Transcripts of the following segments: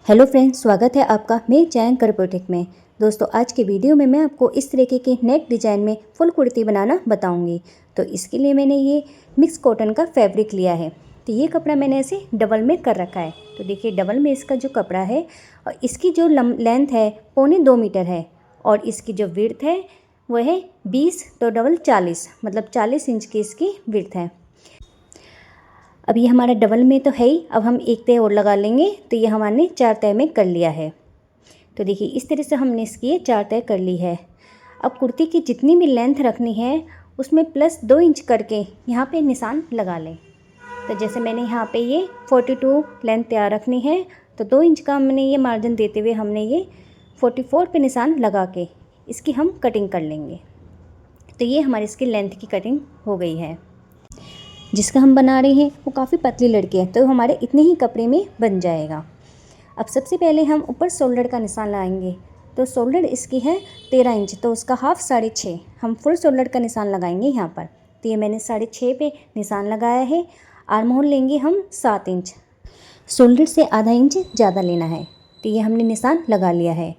Hello friends, स्वागत है आपका मेरे चैनल करपोटेक में। दोस्तों, आज के वीडियो में मैं आपको इस तरीके के नेक डिज़ाइन में फुल कुर्ती बनाना बताऊंगी। तो इसके लिए मैंने ये मिक्स कॉटन का फैब्रिक लिया है। तो ये कपड़ा मैंने ऐसे डबल में कर रखा है। तो देखिए, डबल में इसका जो कपड़ा है और इसकी जो लेंथ है 2.25 मीटर है और इसकी जो विड्थ है वह है 20 तो डबल 40, मतलब 40 इंच की इसकी विड्थ है। अब ये हमारा डबल में तो है ही, अब हम एक तय और लगा लेंगे। तो ये हमने 4 तय में कर लिया है। तो देखिए, इस तरह से हमने इसकी ये 4 तय कर ली है। अब कुर्ती की जितनी भी लेंथ रखनी है उसमें प्लस 2 इंच करके यहाँ पे निशान लगा लें। तो जैसे मैंने यहाँ पे ये 42 लेंथ तैयार रखनी है, तो 2 इंच का हमने ये मार्जिन देते हुए हमने ये 44 पे निशान लगा के इसकी हम कटिंग कर लेंगे। तो ये हमारी इसकी लेंथ की कटिंग हो गई है। जिसका हम बना रहे हैं वो काफ़ी पतली लड़की है, तो हमारे इतने ही कपड़े में बन जाएगा। अब सबसे पहले हम ऊपर शोल्डर का निशान लगाएंगे। तो शोल्डर इसकी है 13 इंच, तो उसका हाफ 6.5 हम फुल शोल्डर का निशान लगाएंगे यहाँ पर। तो ये मैंने 6.5 पे निशान लगाया है। आर्म होल लेंगे हम 7 इंच, शोल्डर से आधा इंच ज़्यादा लेना है। तो ये हमने निशान लगा लिया है।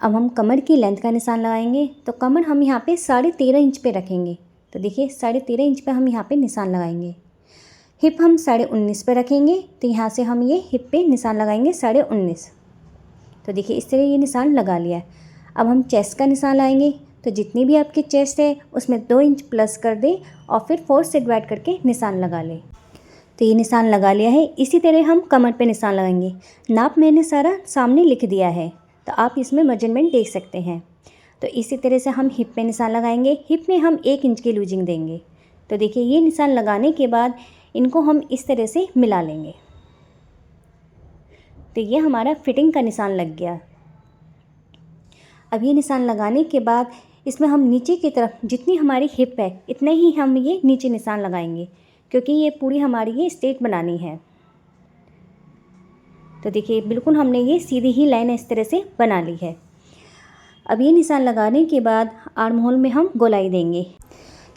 अब हम कमर की लेंथ का निशान लगाएंगे। तो कमर हम यहाँ पे 13.5 इंच पे रखेंगे। तो देखिए, 13.5 इंच पे हम यहाँ पे निशान लगाएंगे। हिप हम 19.5 पे रखेंगे। तो यहाँ से हम ये हिप पे निशान लगाएंगे 19.5। तो देखिए, इस तरह ये निशान लगा लिया है। अब हम चेस्ट का निशान लगाएंगे। तो जितनी भी आपकी चेस्ट है उसमें 2 इंच प्लस कर दें और फिर 4 से डिवाइड करके निशान लगा लें। तो ये निशान लगा लिया है। इसी तरह हम कमर पे निशान लगाएंगे। नाप मैंने सारा सामने लिख दिया है, तो आप इसमें मेजरमेंट देख सकते हैं। तो इसी तरह से हम हिप पे निशान लगाएंगे। हिप में हम 1 इंच की लूजिंग देंगे। तो देखिए, ये निशान लगाने के बाद इनको हम इस तरह से मिला लेंगे। तो ये हमारा फिटिंग का निशान लग गया। अब ये निशान लगाने के बाद इसमें हम नीचे की तरफ जितनी हमारी हिप है इतने ही हम ये नीचे निशान लगाएंगे, क्योंकि ये पूरी हमारी ये स्ट्रेट बनानी है। तो देखिए, बिल्कुल हमने ये सीधी ही लाइन इस तरह से बना ली है। अब ये निशान लगाने के बाद आर्म होल में हम गोलाई देंगे।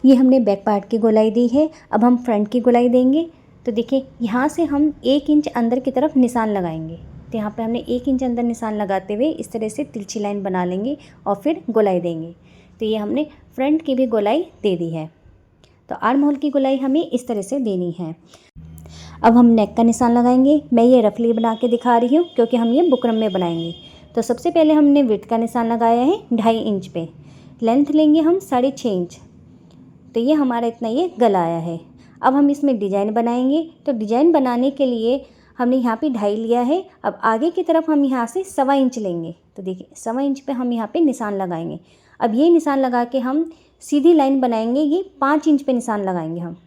ये हमने बैक पार्ट की गोलाई दी है। अब हम फ्रंट की गोलाई देंगे। तो देखिए, यहाँ से हम 1 इंच अंदर की तरफ निशान लगाएंगे। तो यहाँ पे हमने 1 इंच अंदर निशान लगाते हुए इस तरह से तिरछी लाइन बना लेंगे और फिर गोलाई देंगे। तो ये हमने फ्रंट की भी गोलाई दे दी है। तो आर्म होल की गोलाई हमें इस तरह से देनी है। अब हम नेक का निशान लगाएंगे। मैं ये रफली बना के दिखा रही हूँ क्योंकि हम ये बुकरम में बनाएंगे। तो सबसे पहले हमने विड्थ का निशान लगाया है 2.5 इंच पे। लेंथ लेंगे हम 6.5 इंच। तो ये हमारा इतना ये गला आया है। अब हम इसमें डिजाइन बनाएंगे। तो डिजाइन बनाने के लिए हमने यहाँ पे 2.5 लिया है। अब आगे की तरफ हम यहाँ से 1.25 इंच लेंगे। तो देखिए, 1.25 इंच पे हम यहाँ पे निशान लगाएंगे। अब ये निशान लगा के हम सीधी लाइन बनाएंगे। ये 5 इंच पे निशान लगाएंगे हम।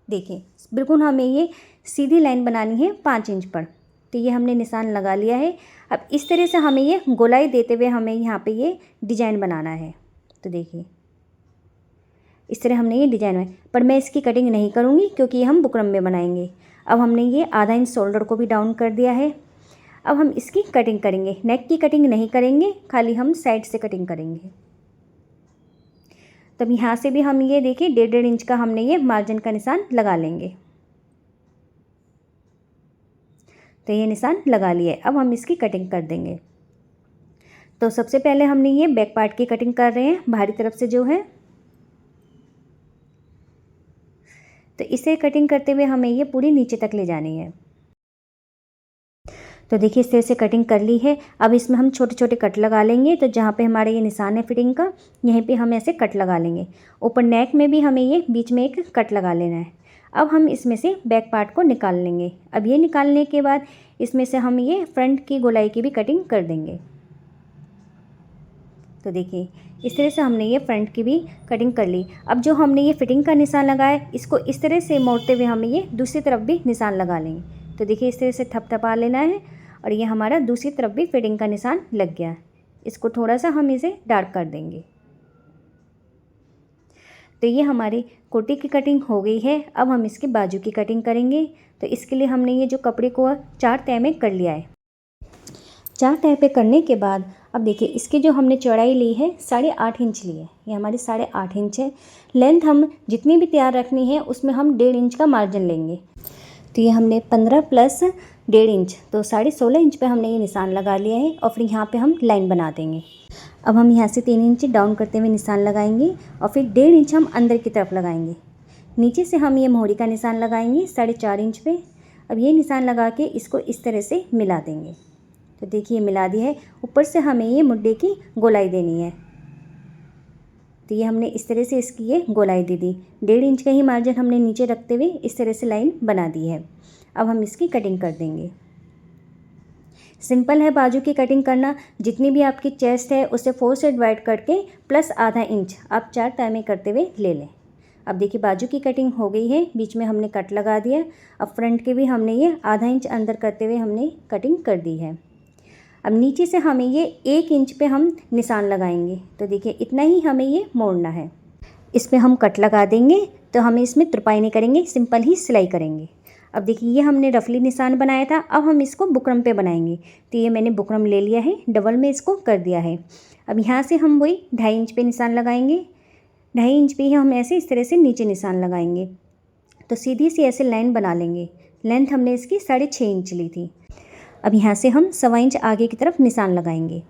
देखिए, बिल्कुल हमें ये सीधी लाइन बनानी है 5 इंच पर। तो ये हमने निशान लगा लिया है। अब इस तरह से हमें ये गोलाई देते हुए हमें यहाँ पे ये डिजाइन बनाना है। तो देखिए, इस तरह हमने ये डिजाइन में, पर मैं इसकी कटिंग नहीं करूँगी क्योंकि ये हम बुकरम में बनाएंगे। अब हमने ये आधा इंच शोल्डर को भी डाउन कर दिया है। अब हम इसकी कटिंग करेंगे। नेक की कटिंग नहीं करेंगे, खाली हम साइड से कटिंग करेंगे। तब यहाँ से भी हम ये देखिए 1.5 इंच का हमने ये मार्जिन का निशान लगा लेंगे। तो ये निशान लगा लिए। अब हम इसकी कटिंग कर देंगे। तो सबसे पहले हमने ये बैक पार्ट की कटिंग कर रहे हैं, बाहरी तरफ से जो है। तो इसे कटिंग करते हुए हमें ये पूरी नीचे तक ले जानी है। तो देखिए, इस तरह से कटिंग कर ली है। अब इसमें हम छोटे छोटे कट लगा लेंगे। तो जहाँ पे हमारे ये निशान है फिटिंग का, यहीं पे हम ऐसे कट लगा लेंगे। ऊपर नेक में भी हमें ये बीच में एक कट लगा लेना है। अब हम इसमें से बैक पार्ट को निकाल लेंगे। अब ये निकालने के बाद इसमें से हम ये फ्रंट की गोलाई की भी कटिंग कर देंगे। तो देखिए, इस तरह से हमने ये फ्रंट की भी कटिंग कर ली। अब जो हमने ये फिटिंग का निशान लगाया, इसको इस तरह से मोड़ते हुए हमें ये दूसरी तरफ भी निशान लगा लेंगे। तो देखिए, इस तरह से थपथपा लेना है और ये हमारा दूसरी तरफ भी फिटिंग का निशान लग गया। इसको थोड़ा सा हम इसे डार्क कर देंगे। तो ये हमारी कुर्ती की कटिंग हो गई है। अब हम इसके बाजू की कटिंग करेंगे। तो इसके लिए हमने ये जो कपड़े को 4 तय में कर लिया है। 4 तय पे करने के बाद अब देखिए, इसकी जो हमने चौड़ाई ली है 8.5 इंच ली है। ये हमारी 8.5 इंच है। लेंथ हम जितनी भी तैयार रखनी है उसमें हम 1.5 इंच का मार्जिन लेंगे। तो ये हमने 15 प्लस 1.5 इंच तो 16.5 इंच पे हमने ये निशान लगा लिया है और फिर यहाँ पे हम लाइन बना देंगे। अब हम यहाँ से 3 इंच डाउन करते हुए निशान लगाएंगे और फिर 1.5 इंच हम अंदर की तरफ लगाएंगे। नीचे से हम ये मोहरी का निशान लगाएंगे 4.5 इंच पे। अब ये निशान लगा के इसको इस तरह से मिला देंगे। तो देखिए मिला दिया है। ऊपर से हमें ये मुड्डे की गोलाई देनी है। तो ये हमने इस तरह से इसकी ये गोलाई दे दी। 1.5 इंच का ही मार्जिन हमने नीचे रखते हुए इस तरह से लाइन बना दी है। अब हम इसकी कटिंग कर देंगे। सिंपल है बाजू की कटिंग करना। जितनी भी आपकी चेस्ट है उसे 4 से डिवाइड करके प्लस आधा इंच आप 4 तय में करते हुए ले लें। अब देखिए बाजू की कटिंग हो गई है। बीच में हमने कट लगा दिया। अब फ्रंट के भी हमने ये आधा इंच अंदर करते हुए हमने कटिंग कर दी है। अब नीचे से हमें ये 1 इंच पे हम निशान लगाएंगे। तो देखिए इतना ही हमें ये मोड़ना है। इस पर हम कट लगा देंगे। तो हमें इसमें तुरपाई नहीं करेंगे, सिंपल ही सिलाई करेंगे। अब देखिए ये हमने रफली निशान बनाया था। अब हम इसको बुकरम पे बनाएंगे। तो ये मैंने बुकरम ले लिया है, डबल में इसको कर दिया है। अब यहाँ से हम वही 2.5 इंच पे निशान लगाएंगे। 2.5 इंच पे ही हम ऐसे इस तरह से नीचे निशान लगाएंगे। तो सीधी सी ऐसे लाइन बना लेंगे। लेंथ हमने इसकी 6.5 इंच ली थी। अब यहाँ से हम 1.25 इंच आगे की तरफ निशान लगाएंगे।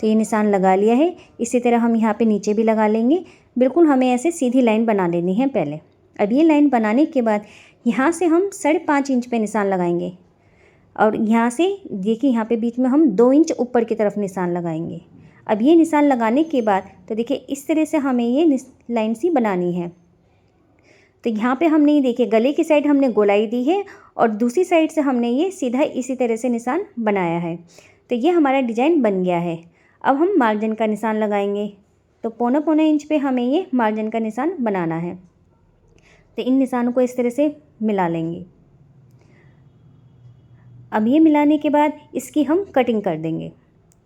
तो ये निशान लगा लिया है। इसी तरह हम यहाँ पे नीचे भी लगा लेंगे। बिल्कुल हमें ऐसे सीधी लाइन बना लेनी है पहले। अब ये लाइन बनाने के बाद यहाँ से हम 5.5 इंच पे निशान लगाएंगे और यहाँ से देखिए यहाँ पे बीच में हम 2 इंच ऊपर की तरफ निशान लगाएंगे। अब ये निशान लगाने के बाद तो देखिए इस तरह से हमें ये लाइन सी बनानी है। तो यहाँ पे हमने ये देखिए गले की साइड हमने गोलाई दी है और दूसरी साइड से हमने ये सीधा इसी तरह से निशान बनाया है। तो ये हमारा डिज़ाइन बन गया है। अब हम मार्जिन का निशान लगाएंगे। तो 1.25 इंच पे हमें ये मार्जिन का निशान बनाना है। तो इन निशानों को इस तरह से मिला लेंगे। अब ये मिलाने के बाद इसकी हम कटिंग कर देंगे।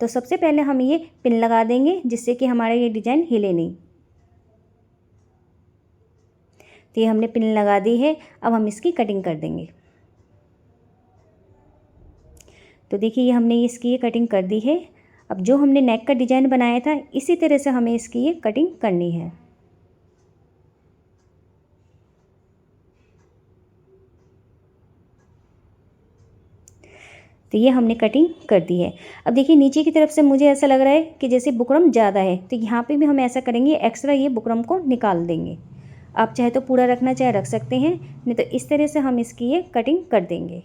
तो सबसे पहले हम ये पिन लगा देंगे जिससे कि हमारा ये डिज़ाइन हिले नहीं। तो ये हमने पिन लगा दी है। अब हम इसकी कटिंग कर देंगे। तो देखिए ये हमने इसकी ये कटिंग कर दी है। अब जो हमने नेक का डिज़ाइन बनाया था इसी तरह से हमें इसकी ये कटिंग करनी है। तो ये हमने कटिंग कर दी है। अब देखिए नीचे की तरफ से मुझे ऐसा लग रहा है कि जैसे बुकरम ज़्यादा है। तो यहाँ पे भी हम ऐसा करेंगे, एक्स्ट्रा ये बुकरम को निकाल देंगे। आप चाहे तो पूरा रखना चाहे रख सकते हैं, नहीं तो इस तरह से हम इसकी ये कटिंग कर देंगे।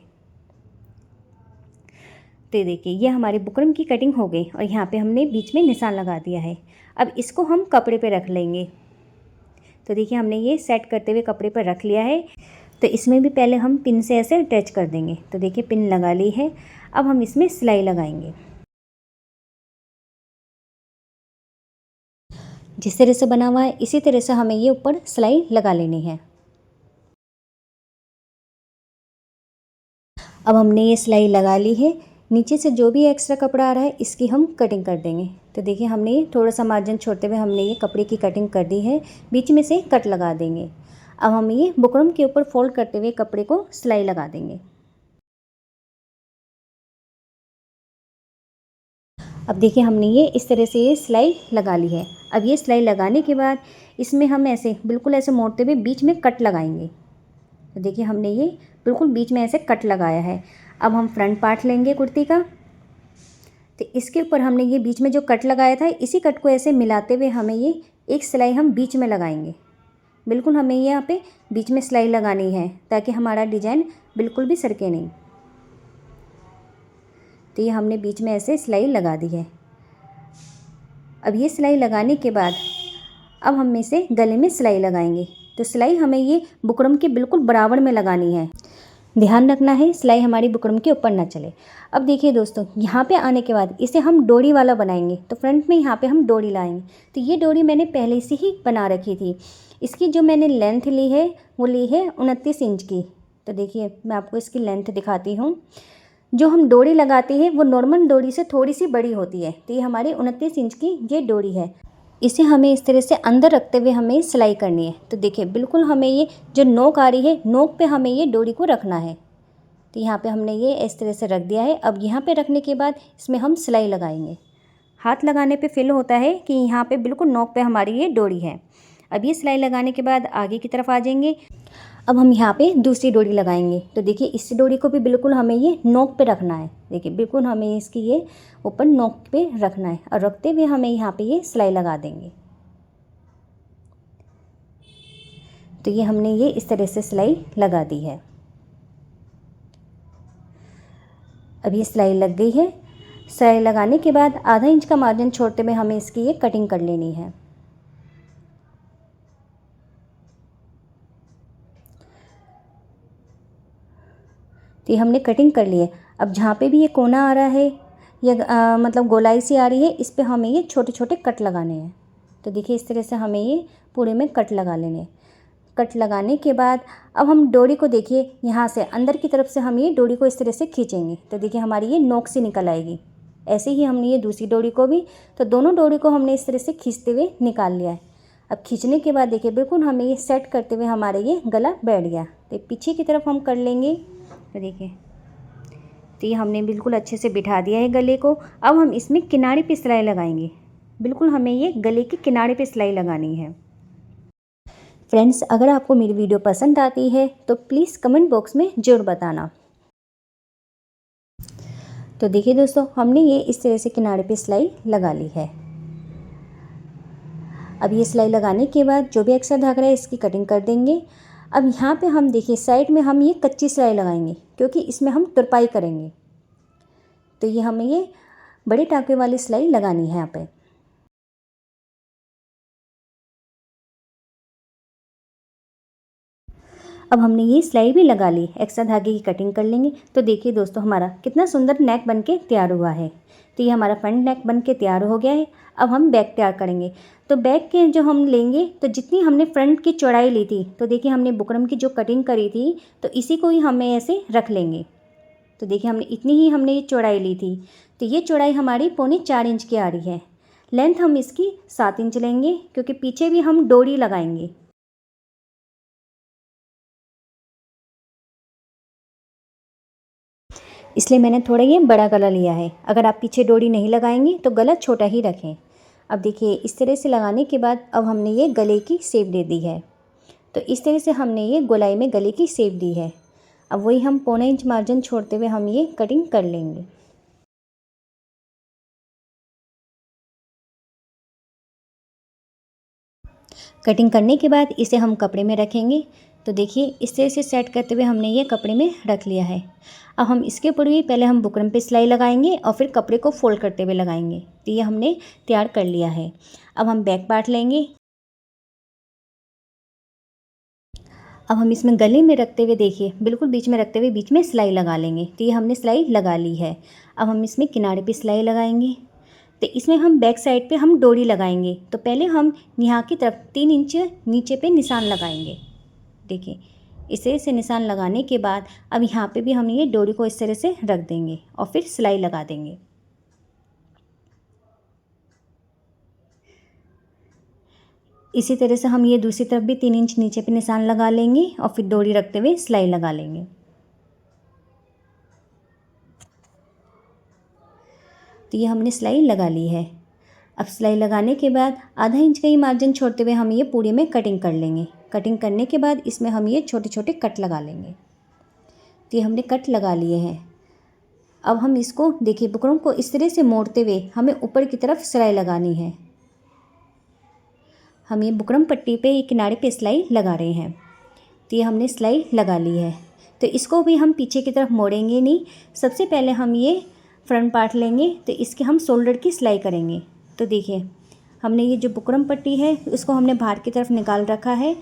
तो देखिए ये हमारी बुकरम की कटिंग हो गई और यहाँ पे हमने बीच में निशान लगा दिया है। अब इसको हम कपड़े पे रख लेंगे। तो देखिए हमने ये सेट करते हुए कपड़े पर रख लिया है। तो इसमें भी पहले हम पिन से ऐसे अटैच कर देंगे। तो देखिए पिन लगा ली है। अब हम इसमें सिलाई लगाएंगे। जिस तरह से बना हुआ है इसी तरह से हमें ये ऊपर सिलाई लगा लेनी है। अब हमने ये सिलाई लगा ली है। नीचे से जो भी एक्स्ट्रा कपड़ा आ रहा है इसकी हम कटिंग कर देंगे। तो देखिए हमने ये थोड़ा सा मार्जिन छोड़ते हुए हमने ये कपड़े की कटिंग कर दी है। बीच में से कट लगा देंगे। अब हम ये बुकरम के ऊपर फोल्ड करते हुए कपड़े को सिलाई लगा देंगे। अब देखिए हमने ये इस तरह से ये सिलाई लगा ली है। अब ये सिलाई लगाने के बाद इसमें हम ऐसे बिल्कुल ऐसे मोड़ते हुए बीच में कट लगाएंगे। तो देखिए हमने ये बिल्कुल बीच में ऐसे कट लगाया है। अब हम फ्रंट पार्ट लेंगे कुर्ती का। तो इसके ऊपर हमने ये बीच में जो कट लगाया था इसी कट को ऐसे मिलाते हुए हमें ये एक सिलाई हम बीच में लगाएंगे। बिल्कुल हमें यहाँ पे बीच में सिलाई लगानी है ताकि हमारा डिज़ाइन बिल्कुल भी सरके नहीं। तो ये हमने बीच में ऐसे सिलाई लगा दी है। अब ये सिलाई लगाने के बाद अब हम इसे गले में सिलाई लगाएंगे। तो सिलाई हमें ये बुकरम के बिल्कुल बराबर में लगानी है। ध्यान रखना है सिलाई हमारी बुकरम के ऊपर ना चले। अब देखिए दोस्तों यहाँ पे आने के बाद इसे हम डोरी वाला बनाएंगे। तो फ्रंट में यहाँ पे हम डोरी लाएंगे। तो ये डोरी मैंने पहले से ही बना रखी थी। इसकी जो मैंने लेंथ ली है वो ली है 29 इंच की। तो देखिए मैं आपको इसकी लेंथ दिखाती हूँ। जो हम डोरी लगाते हैं वो नॉर्मल डोरी से थोड़ी सी बड़ी होती है। तो ये हमारी 29 इंच की ये डोरी है। इसे हमें इस तरह से अंदर रखते हुए हमें सिलाई करनी है। तो देखिए बिल्कुल हमें ये जो नोक आ रही है नोक पे हमें ये डोरी को रखना है। तो यहाँ पे हमने ये इस तरह से रख दिया है। अब यहाँ पे रखने के बाद इसमें हम सिलाई लगाएंगे। हाथ लगाने पे फील होता है कि यहाँ पे बिल्कुल नोक पे हमारी ये डोरी है। अब ये सिलाई लगाने के बाद आगे की तरफ आ जाएंगे। अब हम यहाँ पे दूसरी डोरी लगाएंगे। तो देखिए इस डोरी को भी बिल्कुल हमें ये नोक पे रखना है। देखिए बिल्कुल हमें इसकी ये ऊपर नोक पे रखना है और रखते हुए हमें यहाँ पे ये सिलाई लगा देंगे। तो ये हमने ये इस तरह से सिलाई लगा दी है। अब ये सिलाई लग गई है। सिलाई लगाने के बाद आधा इंच का मार्जिन छोड़ते हुए हमें इसकी ये कटिंग कर लेनी है। तो ये हमने कटिंग कर ली है। अब जहाँ पे भी ये कोना आ रहा है या मतलब गोलाई सी आ रही है, इस पे हमें ये छोटे छोटे कट लगाने हैं। तो देखिए इस तरह से हमें ये पूरे में कट लगा लेने हैं। कट लगाने के बाद अब हम डोरी को देखिए यहाँ से अंदर की तरफ से हम ये डोरी को इस तरह से खींचेंगे। तो देखिए हमारी ये नोक से निकल आएगी। ऐसे ही हमने ये दूसरी डोरी को भी, तो दोनों डोरी को हमने इस तरह से खींचते हुए निकाल लिया है। अब खींचने के बाद देखिए बिल्कुल हमें ये सेट करते हुए हमारे ये गला बैठ गया। तो पीछे की तरफ हम कर लेंगे। तो देखिए तो ये हमने बिल्कुल अच्छे से बिठा दिया है गले को। अब हम इसमें किनारे पे सिलाई लगाएंगे। बिल्कुल हमें ये गले के किनारे पे सिलाई लगानी है। फ्रेंड्स, अगर आपको मेरी वीडियो पसंद आती है तो प्लीज़ कमेंट बॉक्स में ज़रूर बताना। तो देखिए दोस्तों, हमने ये इस तरह से किनारे पे सिलाई लगा ली है। अब ये सिलाई लगाने के बाद जो भी एक्स्ट्रा धागा है इसकी कटिंग कर देंगे। अब यहाँ पे हम देखिए साइड में हम ये कच्ची सिलाई लगाएंगे क्योंकि इसमें हम तुरपाई करेंगे। तो ये हमें ये बड़े टाँके वाली सिलाई लगानी है यहाँ पे। अब हमने ये सिलाई भी लगा ली, एक्स्ट्रा धागे की कटिंग कर लेंगे। तो देखिए दोस्तों, हमारा कितना सुंदर नेक बन के तैयार हुआ है। तो ये हमारा फ्रंट नेक बन के तैयार हो गया है। अब हम बैक तैयार करेंगे। तो बैक के जो हम लेंगे, तो जितनी हमने फ्रंट की चौड़ाई ली थी, तो देखिए हमने बुकरम की जो कटिंग करी थी, तो इसी को ही हमें ऐसे रख लेंगे। तो देखिए हमने इतनी ही हमने ये चौड़ाई ली थी। तो ये चौड़ाई हमारी 3.25 इंच की आ रही है। लेंथ हम इसकी 7 इंच लेंगे क्योंकि पीछे भी हम डोरी लगाएंगे। इसलिए मैंने थोड़ा ये बड़ा गला लिया है। अगर आप पीछे डोरी नहीं लगाएंगे तो गला छोटा ही रखें। अब देखिए इस तरह से लगाने के बाद अब हमने ये गले की शेप दे दी है। तो इस तरह से हमने ये गोलाई में गले की शेप दी है। अब वही हम 1.25 इंच मार्जिन छोड़ते हुए हम ये कटिंग कर लेंगे। कटिंग करने के बाद इसे हम कपड़े में रखेंगे। तो देखिए इस तरह से सेट करते हुए हमने ये कपड़े में रख लिया है। अब हम इसके ऊपर भी पहले हम बुकरम पे सिलाई लगाएंगे और फिर कपड़े को फोल्ड करते हुए लगाएंगे। तो ये हमने तैयार कर लिया है। अब हम बैक पार्ट लेंगे। अब हम इसमें गले में रखते हुए देखिए बिल्कुल बीच में रखते हुए बीच में सिलाई लगा लेंगे। तो ये हमने सिलाई लगा ली है। अब हम इसमें किनारे पे सिलाई लगाएंगे। तो इसमें हम बैक साइड पे हम डोरी लगाएंगे। तो पहले हम यहाँ की तरफ 3 इंच नीचे पे निशान लगाएंगे। देखिए इस तरह से निशान लगाने के बाद अब यहाँ पे भी हम ये डोरी को इस तरह से रख देंगे और फिर सिलाई लगा देंगे। इसी तरह से हम ये दूसरी तरफ भी 3 इंच नीचे पे निशान लगा लेंगे और फिर डोरी रखते हुए सिलाई लगा लेंगे। तो ये हमने सिलाई लगा ली है। अब सिलाई लगाने के बाद आधा इंच का ही मार्जिन छोड़ते हुए हम ये पूरे में कटिंग कर लेंगे। कटिंग करने के बाद इसमें हम ये छोटे छोटे कट लगा लेंगे। तो ये हमने कट लगा लिए हैं। अब हम इसको देखिए बुकरम को इस तरह से मोड़ते हुए हमें ऊपर की तरफ सिलाई लगानी है। हम ये बुकरम पट्टी पे किनारे पे सिलाई लगा रहे हैं। तो ये हमने सिलाई लगा ली है। तो इसको भी हम पीछे की तरफ मोड़ेंगे नहीं। सबसे पहले हम ये फ्रंट पार्ट लेंगे। तो इसके हम शोल्डर की सिलाई करेंगे। तो देखिए हमने ये जो बुकरम पट्टी है इसको हमने बाहर की तरफ निकाल रखा है।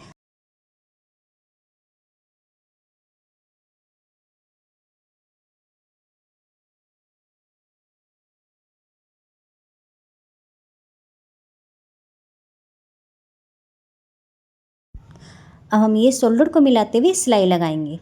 अब हम ये शोल्डर को मिलाते हुए सिलाई लगाएंगे।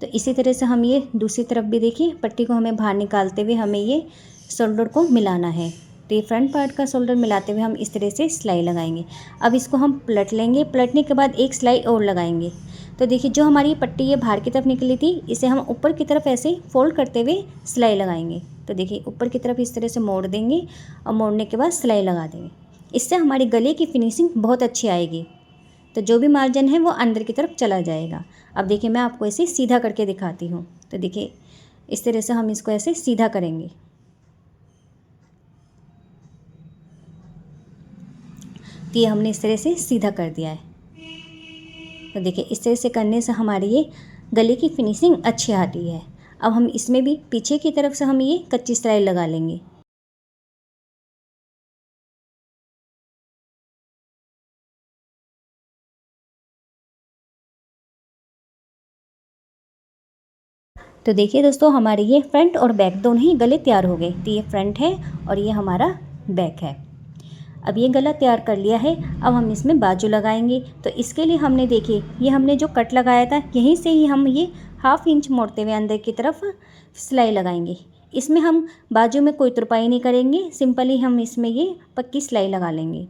तो इसी तरह से हम ये दूसरी तरफ भी देखिए पट्टी को हमें बाहर निकालते हुए हमें ये शोल्डर को मिलाना है। तो ये फ्रंट पार्ट का शोल्डर मिलाते हुए हम इस तरह से सिलाई लगाएंगे। अब इसको हम पलट लेंगे। पलटने के बाद एक सिलाई और लगाएंगे। तो देखिए जो हमारी पट्टी ये बाहर की तरफ निकली थी इसे हम ऊपर की तरफ ऐसे फोल्ड करते हुए सिलाई लगाएंगे। तो देखिए ऊपर की तरफ इस तरह से मोड़ देंगे और मोड़ने के बाद सिलाई लगा देंगे। इससे हमारे गले की फिनिशिंग बहुत अच्छी आएगी। तो जो भी मार्जिन है वो अंदर की तरफ चला जाएगा। अब देखिए मैं आपको ऐसे सीधा करके दिखाती हूँ। तो देखिए इस तरह से हम इसको ऐसे सीधा करेंगे। तो ये हमने इस तरह से सीधा कर दिया है। तो देखिए इस तरह से करने से हमारी ये गले की फिनिशिंग अच्छी आती है। अब हम इसमें भी पीछे की तरफ से हम ये कच्ची सिलाई लगा लेंगे। तो देखिए दोस्तों हमारे ये फ्रंट और बैक दोनों ही गले तैयार हो गए। तो ये फ्रंट है और ये हमारा बैक है। अब ये गला तैयार कर लिया है। अब हम इसमें बाजू लगाएंगे। तो इसके लिए हमने देखिए ये हमने जो कट लगाया था यहीं से ही हम ये 1/2 इंच मोड़ते हुए अंदर की तरफ सिलाई लगाएंगे। इसमें हम बाजू में कोई तुरपाई नहीं करेंगे, सिंपली हम इसमें ये पक्की सिलाई लगा लेंगे।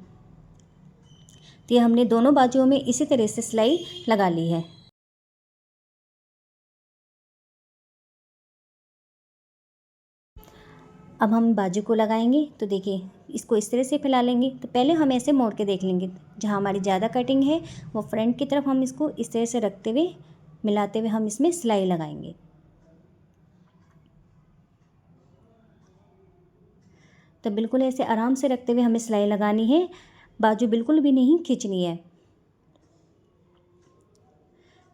तो ये हमने दोनों बाजुओं में इसी तरह से सिलाई लगा ली है। अब हम बाजू को लगाएंगे। तो देखिए इसको इस तरह से फैला लेंगे। तो पहले हम ऐसे मोड़ के देख लेंगे, जहाँ हमारी ज़्यादा कटिंग है वो फ्रंट की तरफ हम इसको इस तरह से रखते हुए मिलाते हुए हम इसमें सिलाई लगाएंगे। तो बिल्कुल ऐसे आराम से रखते हुए हमें सिलाई लगानी है, बाजू बिल्कुल भी नहीं खींचनी है।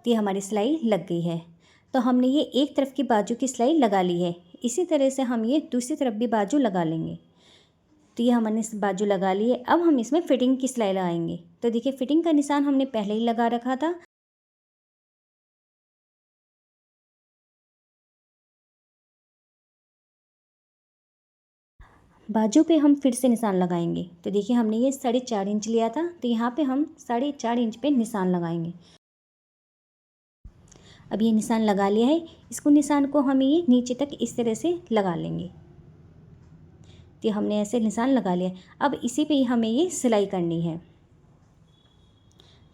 तो ये हमारी सिलाई लग गई है। तो हमने ये एक तरफ की बाजू की सिलाई लगा ली है। इसी तरह से हम ये दूसरी तरफ भी बाजू लगा लेंगे। तो ये हमने बाजू लगा ली है। अब हम इसमें फिटिंग की सिलाई लगाएंगे। तो देखिए फिटिंग का निशान हमने पहले ही लगा रखा था। बाजू पे हम फिर से निशान लगाएंगे। तो देखिए हमने ये 4.5 इंच लिया था, तो यहाँ पे हम 4.5 इंच पे निशान लगाएंगे। अब ये निशान लगा लिया है। इसको निशान को हम ये नीचे तक इस तरह से लगा लेंगे। तो हमने ऐसे निशान लगा लिया। अब इसी पे ही हमें ये सिलाई करनी है।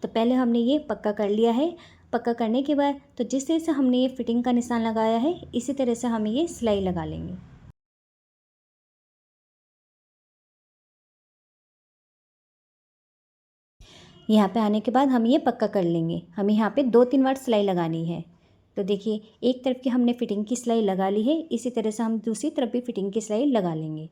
तो पहले हमने ये पक्का कर लिया है। पक्का करने के बाद तो जिस तरह से हमने ये फिटिंग का निशान लगाया है इसी तरह से हमें ये सिलाई लगा लेंगे। यहाँ पे आने के बाद हम ये पक्का कर लेंगे। हमें यहाँ पे 2-3 बार सिलाई लगानी है। तो देखिए एक तरफ की हमने फिटिंग की सिलाई लगा ली है, इसी तरह से हम दूसरी तरफ भी फिटिंग की सिलाई लगा लेंगे।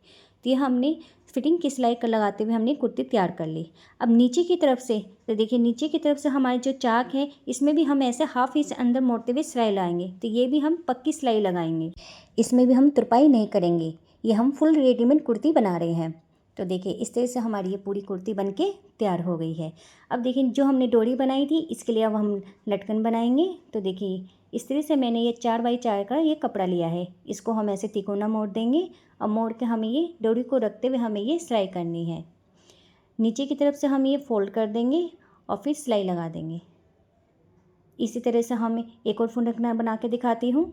तो ये हमने फिटिंग की सिलाई कर लगाते हुए हमने कुर्ती तैयार कर ली। अब नीचे की तरफ से तो देखिए नीचे की तरफ से हमारी जो चाक है इसमें भी हम ऐसे 1/2 इंच अंदर मोड़ते हुए सिलाई लगाएंगे। तो ये भी हम पक्की सिलाई लगाएंगे, इसमें भी हम तुरपाई नहीं करेंगे। ये हम फुल रेडीमेड कुर्ती बना रहे हैं। तो देखिए इस तरह से हमारी ये पूरी कुर्ती बनके तैयार हो गई है। अब देखिए जो हमने डोरी बनाई थी इसके लिए अब हम लटकन बनाएंगे। तो देखिए इस तरह से मैंने ये 4x4 का ये कपड़ा लिया है। इसको हम ऐसे तिकोना मोड़ देंगे और मोड़ के हमें ये डोरी को रखते हुए हमें ये सिलाई करनी है। नीचे की तरफ से हम ये फोल्ड कर देंगे और फिर सिलाई लगा देंगे। इसी तरह से हम एक और फुंडकना बना के दिखाती हूँ।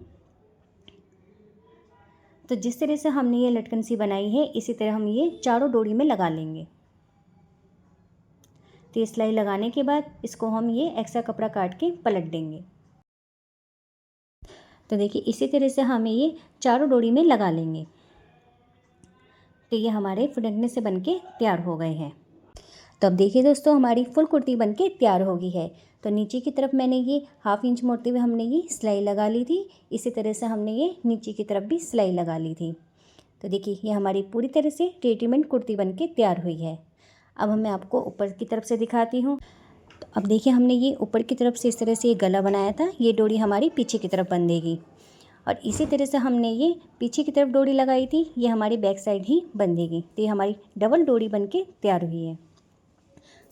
तो जिस तरह से हमने ये लटकन सी बनाई है इसी तरह हम ये चारों डोरी में लगा लेंगे। तो ये सिलाई लगाने के बाद इसको हम ये एक्स्ट्रा कपड़ा काट के पलट देंगे। तो देखिए इसी तरह से हमें ये चारों डोरी में लगा लेंगे। तो ये हमारे फुंडकने से बनके तैयार हो गए हैं। तो अब देखिए दोस्तों हमारी फुल कुर्ती बनके तैयार हो गई है। तो नीचे की तरफ मैंने ये 1/2 इंच मोड़ते हुए हमने ये सिलाई लगा ली थी। इसी तरह से हमने ये नीचे की तरफ भी सिलाई लगा ली थी। तो देखिए ये हमारी पूरी तरह से रेडीमेड कुर्ती बनके तैयार हुई है। अब मैं आपको ऊपर की तरफ से दिखाती हूँ। तो अब देखिए हमने ये ऊपर की तरफ से इस तरह से ये गला बनाया था। ये डोरी हमारी पीछे की तरफ बंधेगी और इसी तरह से हमने ये पीछे की तरफ डोरी लगाई थी, ये हमारी बैक साइड ही बंधेगी। तो ये हमारी डबल डोरी बनके तैयार हुई है।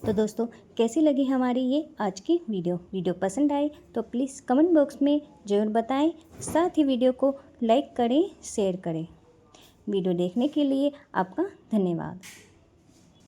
तो दोस्तों कैसी लगी हमारी ये आज की वीडियो पसंद आए तो प्लीज़ कमेंट बॉक्स में ज़रूर बताएं। साथ ही वीडियो को लाइक करें, शेयर करें। वीडियो देखने के लिए आपका धन्यवाद।